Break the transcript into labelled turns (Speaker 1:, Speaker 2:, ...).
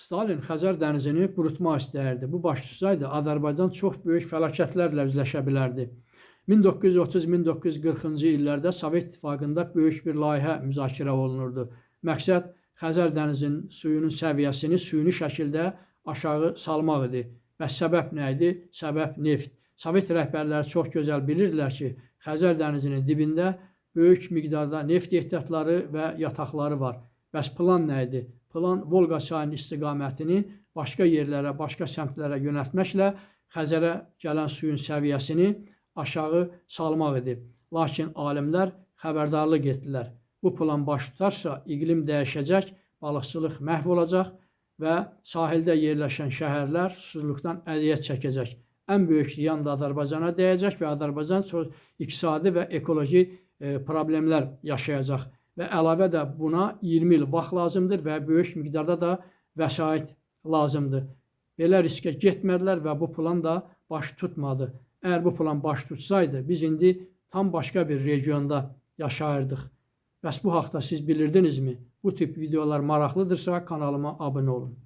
Speaker 1: Stalin Xəzər dənizini qurutmaq istəyirdi. Bu baş tutsaydı, Azərbaycan çox böyük fəlakətlərlə üzləşə bilərdi. 1930-1940-cı illərdə Sovet İttifaqında böyük bir layihə müzakirə olunurdu. Məqsəd Xəzər dənizinin suyunun səviyyəsini süni şəkildə aşağı salmaq idi. Bəs səbəb nə idi? Səbəb neft. Sovet rəhbərləri çox gözəl bilirdilər ki, Xəzər dənizinin dibində böyük miqdarda neft ehtiyatları və yataqları var. Bəs plan nə idi? Plan Volqa çayının istiqamətini başqa yerlərə, başqa səmtlərə yönəltməklə Xəzərə gələn suyun səviyyəsini aşağı salmaq idi. Lakin alimlər xəbərdarlıq etdilər. Bu plan baş tutarsa iqlim dəyişəcək, balıqçılıq məhv olacaq və sahildə yerləşən şəhərlər susuzluqdan əziyyət çəkəcək. Ən böyük ziyan da Azərbaycana dəyəcək və Azərbaycan çox iqtisadi və ekoloji problemlər yaşayacaq. Və əlavə də buna 20 il vaxt lazımdır və böyük miqdarda da vəsait lazımdır. Belə riskə getmədilər və bu plan da baş tutmadı. Əgər bu plan baş tutsaydı, biz indi tam başqa bir regionda yaşayırdıq. Bəs bu haqda siz bilirdinizmi? Bu tip videolar maraqlıdırsa kanalıma abunə olun.